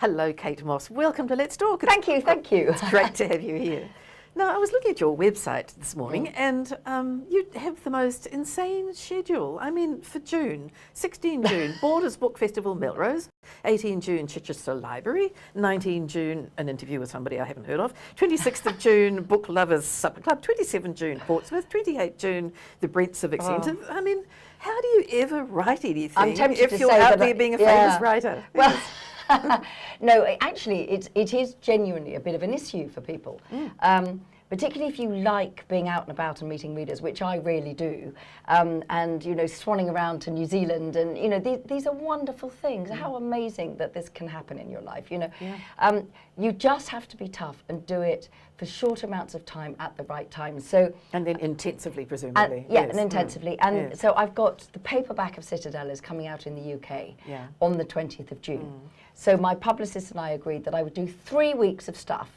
Hello, Kate Mosse. Welcome to Let's Talk. Thank you, thank you. It's great to have you here. Now, I was looking at your website this morning and you have the most insane schedule. I mean, for June, 16 June, Borders Book Festival, Melrose, 18 June, Chichester Library, 19 June, an interview with somebody I haven't heard of, 26th of June, Book Lovers Supper Club, 27 June, Portsmouth, 28 June, the Brent Civic Centre. I mean, how do you ever write anything I'm tempted if to you're say out that there being a famous writer? Well, no, actually, it is genuinely a bit of an issue for people. Particularly if you like being out and about and meeting readers, which I really do, and, you know, swanning around to New Zealand, and, you know, these are wonderful things. How amazing that this can happen in your life, you know. You just have to be tough and do it for short amounts of time at the right time. So, and then intensively, presumably. And intensively. And so I've got the paperback of Citadel is coming out in the UK on the 20th of June. So my publicist and I agreed that I would do 3 weeks of stuff.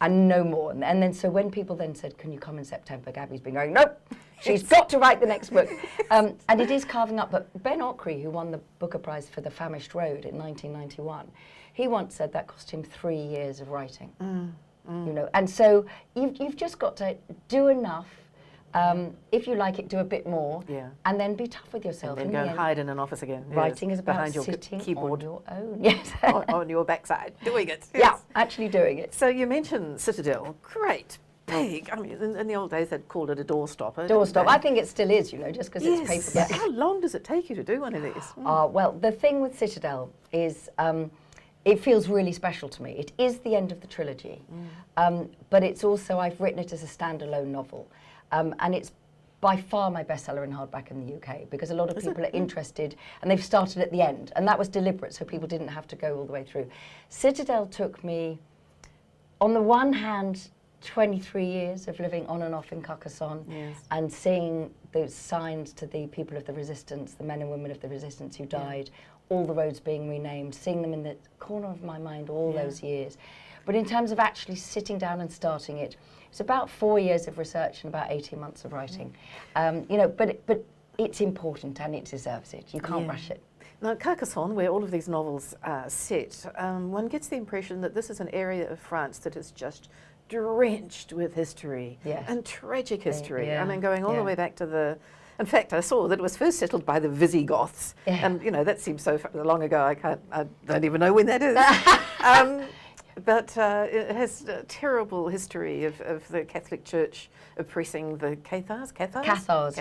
And no more. And then so when people then said, can you come in September, Gabby's been going, nope, she's got to write the next book. And it is carving up. But Ben Ockery, who won the Booker Prize for The Famished Road in 1991, he once said that cost him 3 years of writing. You know, and so you've just got to do enough. If you like it, do a bit more, and then be tough with yourself. And then go and hide in an office again. Writing is about behind your sitting keyboard. on your own. Yes. on your backside, doing it. Yeah, actually doing it. So you mentioned Citadel. Great, big. I mean, in the old days, they'd called it a doorstopper. Doorstop. I think it still is, you know, just because it's paperback. How long does it take you to do one of these? Well, the thing with Citadel is it feels really special to me. It is the end of the trilogy, but it's also, I've written it as a standalone novel. And it's by far my bestseller in hardback in the UK, because a lot of people are interested, and they've started at the end, and that was deliberate, so people didn't have to go all the way through. Citadel took me, on the one hand, 23 years of living on and off in Carcasonne, and seeing those signs to the people of the resistance, the men and women of the resistance who died, all the roads being renamed, seeing them in the corner of my mind all those years. But in terms of actually sitting down and starting it, it's about 4 years of research and about 18 months of writing. You know, but it's important and it deserves it. You can't rush it. Now, Carcasonne, where all of these novels are set, one gets the impression that this is an area of France that is just drenched with history and tragic history. I mean, going all the way back to the... In fact, I saw that it was first settled by the Visigoths, and, you know, that seems so long ago, I don't even know when that is. But it has a terrible history of the Catholic Church oppressing the Cathars? Cathars,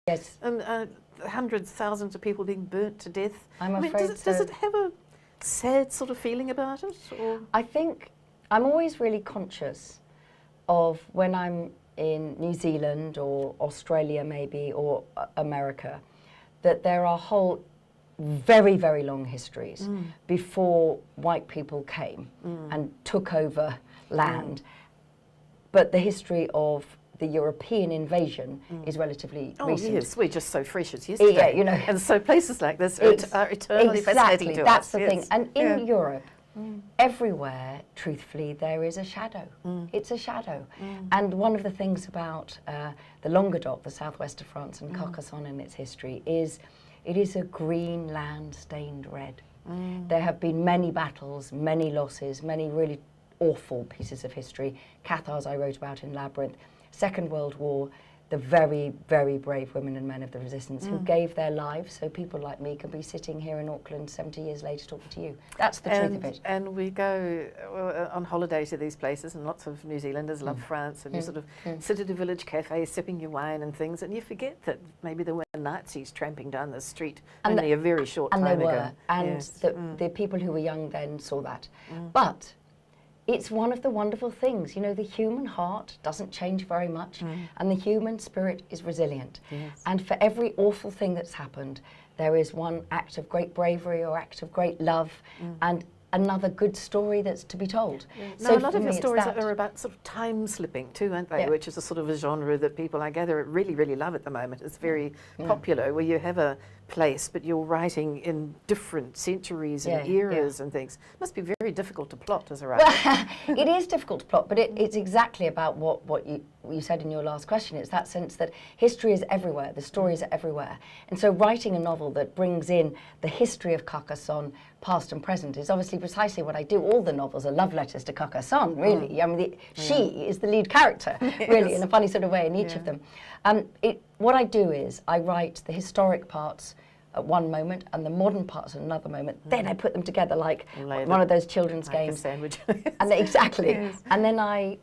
yes. And hundreds, thousands of people being burnt to death. I'm afraid does it have a sad sort of feeling about it? Or? I think I'm always really conscious of when I'm in New Zealand or Australia maybe, or America, that there are whole very, very long histories before white people came and took over land. But the history of the European invasion is relatively recent. Yes, we're just so fresh as yesterday. Yeah, you know. And so places like this are eternally fascinating to us. That's the thing. And in Europe, everywhere, truthfully, there is a shadow. It's a shadow. And one of the things about the Languedoc, the southwest of France, and Carcassonne and its history is it is a green land stained red. There have been many battles, many losses, many really awful pieces of history. Cathars I wrote about in Labyrinth. Second World War, the very, very brave women and men of the resistance who gave their lives so people like me can be sitting here in Auckland 70 years later talking to you. That's the truth of it. And we go on holiday to these places, and lots of New Zealanders love France, and you sort of sit at a village cafe sipping your wine and things, and you forget that maybe there were Nazis tramping down the street only a very short time ago. And they were, and the people who were young then saw that. But it's one of the wonderful things, you know, the human heart doesn't change very much, and the human spirit is resilient. And for every awful thing that's happened, there is one act of great bravery or act of great love, and another good story that's to be told. So a lot of your stories are about sort of time slipping too, aren't they? Which is a sort of a genre that people, I gather, really, really love at the moment. It's very popular, where you have a place, but you're writing in different centuries and eras and things. It must be very difficult to plot as a writer. Well, it is difficult to plot, but it's exactly about what you said in your last question, it's that sense that history is everywhere, the stories are everywhere. And so writing a novel that brings in the history of Carcasonne, past and present, is obviously precisely what I do. All the novels are love letters to Carcasonne, really. I mean, she is the lead character, really, in a funny sort of way in each of them. What I do is I write the historic parts at one moment and the modern parts at another moment. Then I put them together like one of those children's games. A sandwich. And exactly. And then I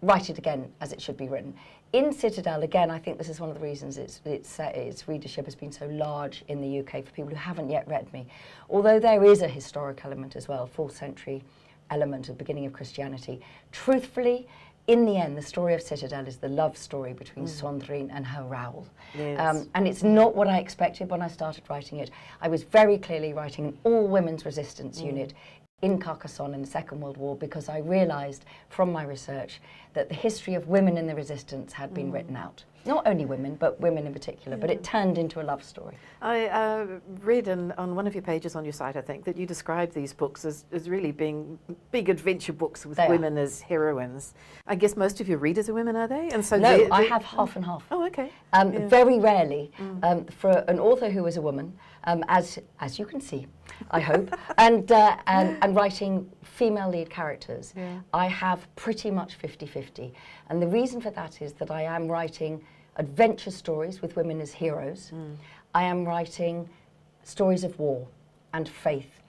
write it again as it should be written. In Citadel, again, I think this is one of the reasons its readership has been so large in the UK for people who haven't yet read me. Although there is a historic element as well, 4th century element of the beginning of Christianity. Truthfully, in the end, the story of Citadel is the love story between Sandrine and her Raoul. Yes. And it's not what I expected when I started writing it. I was very clearly writing an all-women's resistance unit in Carcasonne in the Second World War, because I realised from my research that the history of women in the resistance had been written out. Not only women, but women in particular, but it turned into a love story. I read on one of your pages on your site, I think, that you describe these books as really being big adventure books with women as heroines. I guess most of your readers are women, are they? And so no, I have half and half. Oh, okay. Very rarely, for an author who is a woman, as you can see, I hope, and writing female lead characters, I have pretty much 50-50. And the reason for that is that I am writing adventure stories with women as heroes. I am writing stories of war and faith.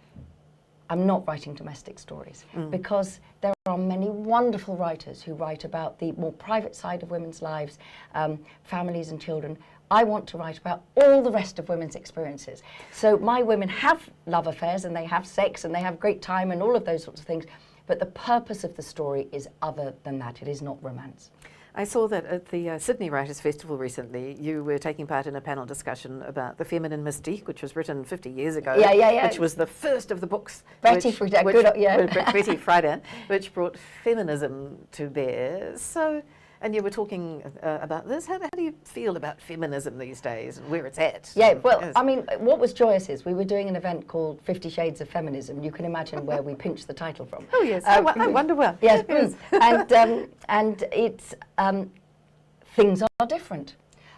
I'm not writing domestic stories because there are many wonderful writers who write about the more private side of women's lives, families and children. I want to write about all the rest of women's experiences. So my women have love affairs and they have sex and they have great time and all of those sorts of things, but the purpose of the story is other than that. It is not romance. I saw that at the Sydney Writers' Festival recently, you were taking part in a panel discussion about The Feminine Mystique, which was written 50 years ago, which was the first of the books, Betty Friedan, which brought feminism to bear. So, and you were talking about this. How do you feel about feminism these days and where it's at? Yeah, well, I mean, what was joyous is we were doing an event called 50 Shades of Feminism. You can imagine where we pinched the title from. Oh, yes. I wonder well. Yes, and it's, things are different.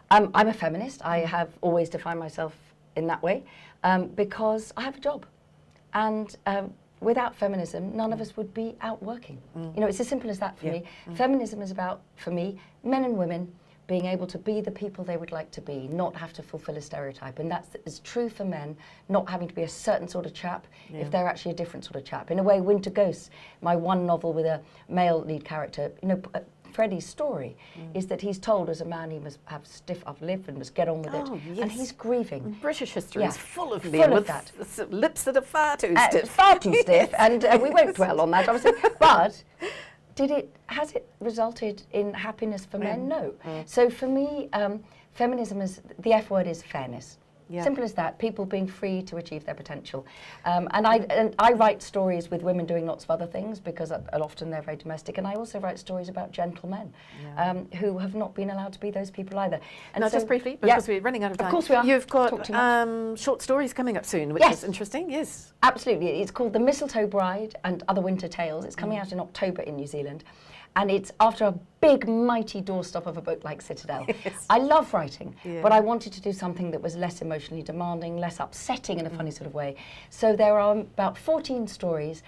I'm a feminist. I have always defined myself in that way because I have a job. And without feminism, none of us would be out working. You know, it's as simple as that for me. Feminism is about, for me, men and women being able to be the people they would like to be, not have to fulfill a stereotype. And that's as true for men, not having to be a certain sort of chap if they're actually a different sort of chap. In a way, Winter Ghosts, my one novel with a male lead character, you know, Freddie's story is that he's told as a man he must have stiff upper lip and must get on with it. And he's grieving. British history is full of men with that. Lips that are far too stiff. Far too stiff, and we won't dwell on that, obviously. But has it resulted in happiness for men? No. So for me, feminism is, the F word is fairness. Simple as that, people being free to achieve their potential. And I write stories with women doing lots of other things because often they're very domestic, and I also write stories about gentlemen who have not been allowed to be those people either. And now, so, just briefly, because we're running out of time. Of course we are. You've got short stories coming up soon, which is interesting, yes. Absolutely, it's called The Mistletoe Bride and Other Winter Tales. It's coming out in October in New Zealand. And it's after a big, mighty doorstop of a book like Citadel. I love writing, but I wanted to do something that was less emotionally demanding, less upsetting in a funny sort of way. So there are about 14 stories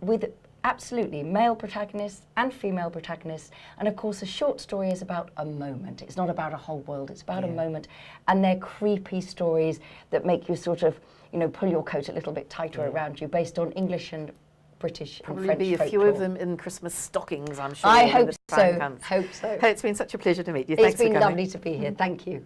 with absolutely male protagonists and female protagonists. And of course, a short story is about a moment. It's not about a whole world, it's about a moment. And they're creepy stories that make you sort of, you know, pull your coat a little bit tighter around you, based on English and British and French be a few folklore. of them in Christmas stockings, I'm sure. I hope so. Hope so. Hey, it's been such a pleasure to meet you. It's been lovely to be here. Thank you.